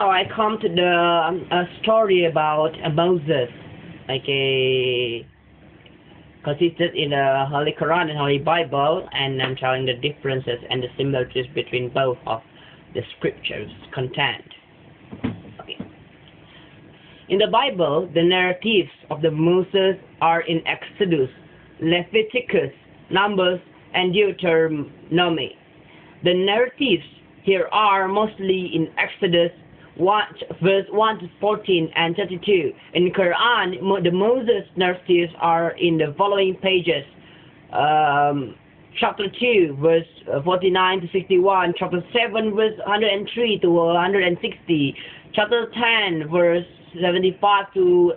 Now I come to the a story about Moses, like a consisted in the Holy Quran and Holy Bible, and I'm telling the differences and the similarities between both of the scriptures content. Okay. In the Bible, the narratives of the Moses are in Exodus, Leviticus, Numbers, and Deuteronomy. The narratives here are mostly in Exodus 1, verse 1 to 14 and 32. In Quran, the Moses narratives are in the following pages. Chapter 2, verse 49 to 61. Chapter 7, verse 103 to 160. Chapter 10, verse 75 to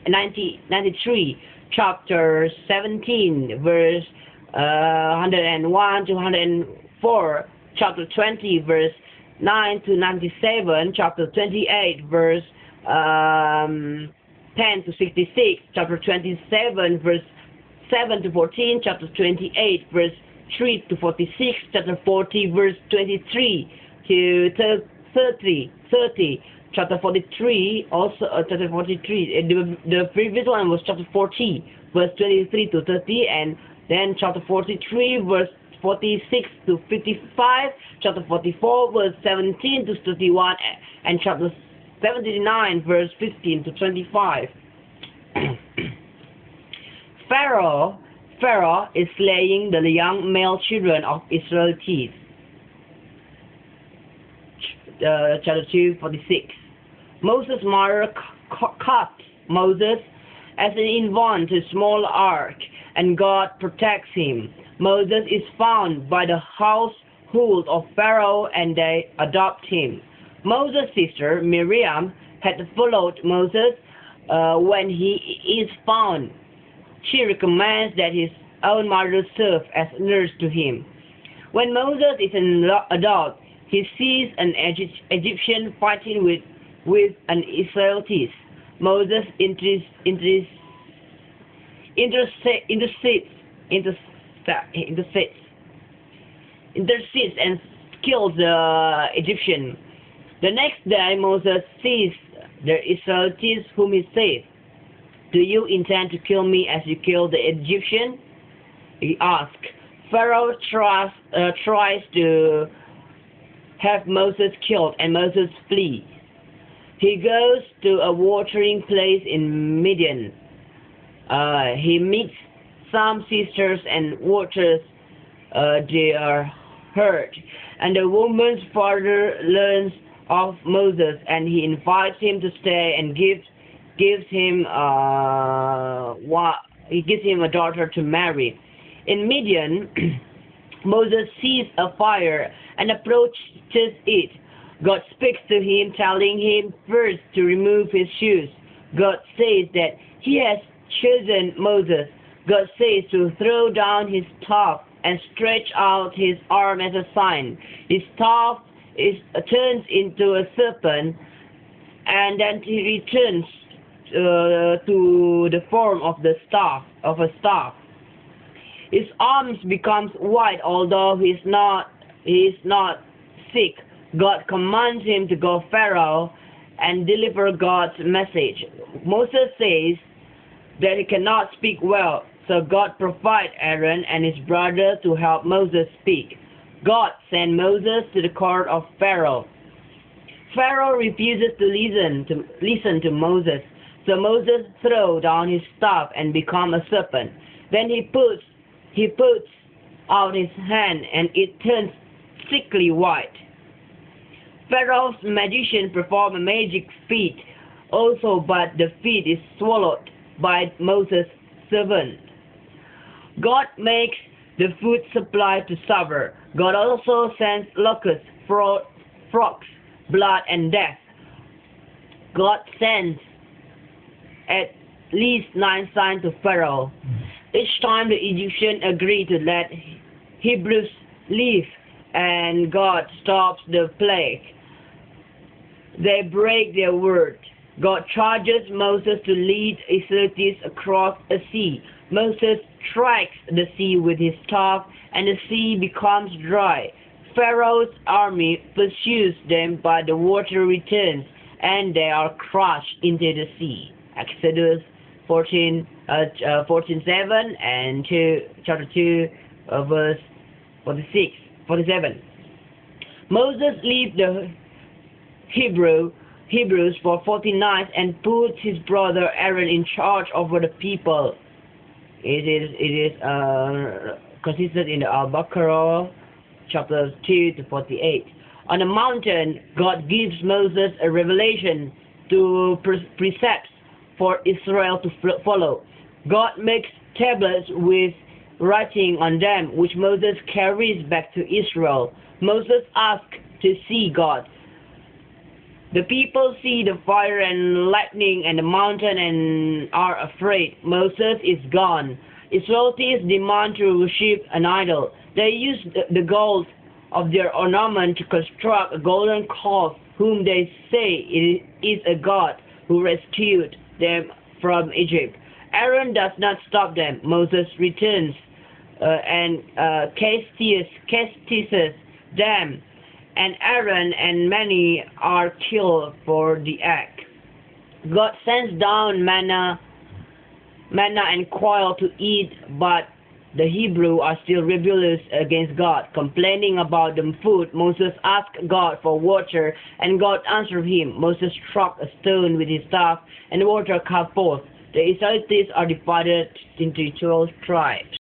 93. Chapter 17, verse 101 to 104. Chapter 20, verse 9 to 97, chapter 28, verse 10 to 66, chapter 27, verse 7 to 14, chapter 28, verse 3 to 46, chapter 40, verse 23 to 30, chapter 43, also chapter 43, the previous one was chapter 40, verse 23 to 30, and then chapter 43, verse 46 to 55, chapter 44, verse 17 to 31, and chapter 79, verse 15 to 25. Pharaoh is slaying the young male children of Israelites. Chapter 2:46. Moses' mother cut Moses as an infant to a small ark, and God protects him. Moses is found by the household of Pharaoh, and they adopt him. Moses' sister Miriam had followed Moses when he is found. She recommends that his own mother serve as nurse to him. When Moses is an adult, he sees an Egyptian fighting with an Israelite. Moses intercedes and kills the Egyptian. The next day, Moses sees the Israelites whom he says, "Do you intend to kill me as you killed the Egyptian?" He asks. Pharaoh tries to have Moses killed, and Moses flees. He goes to a watering place in Midian. He meets some sisters and waters their herd. And the woman's father learns of Moses, and he invites him to stay and gives him a daughter to marry. In Midian, Moses sees a fire and approaches it. God speaks to him, telling him first to remove his shoes. God says that he has chosen Moses. God says to throw down his staff and stretch out his arm as a sign. His staff turns into a serpent, and then he returns to the form of a staff. His arms becomes white, although he is not sick. God commands him to go to Pharaoh and deliver God's message. Moses says that he cannot speak well, so God provides Aaron and his brother to help Moses speak. God sent Moses to the court of Pharaoh. Pharaoh refuses to listen to Moses, so Moses throws down his staff and becomes a serpent. Then he puts out his hand, and it turns sickly white. Pharaoh's magician performs a magic feat also, but the feat is swallowed by Moses' servant. God makes the food supply to suffer. God also sends locusts, frogs, blood, and death. God sends at least 9 signs to Pharaoh. Each time the Egyptians agree to let Hebrews live, and God stops the plague. They break their word. God charges Moses to lead Israelites across a sea. Moses strikes the sea with his staff, and the sea becomes dry. Pharaoh's army pursues them, but the water returns, and they are crushed into the sea. Exodus 14:7 and chapter 2, verse 47. Moses leaves the Hebrews for 40 nights and puts his brother Aaron in charge over the people. It is consistent in the Al-Baqarah chapters 2 to 48. On the mountain, God gives Moses a revelation to precepts for Israel to follow. God makes tablets with writing on them, which Moses carries back to Israel. Moses asks to see God. The people see the fire and lightning and the mountain and are afraid. Moses is gone. Israelites demand to worship an idol. They use the gold of their ornament to construct a golden calf, whom they say is a god who rescued them from Egypt. Aaron does not stop them. Moses returns and chastises them, and Aaron and many are killed for the act. God sends down manna and quail to eat, but the Hebrews are still rebellious against God, complaining about the food. Moses asked God for water, and God answered him. Moses struck a stone with his staff, and the water came forth. The Israelites are divided into 12 tribes.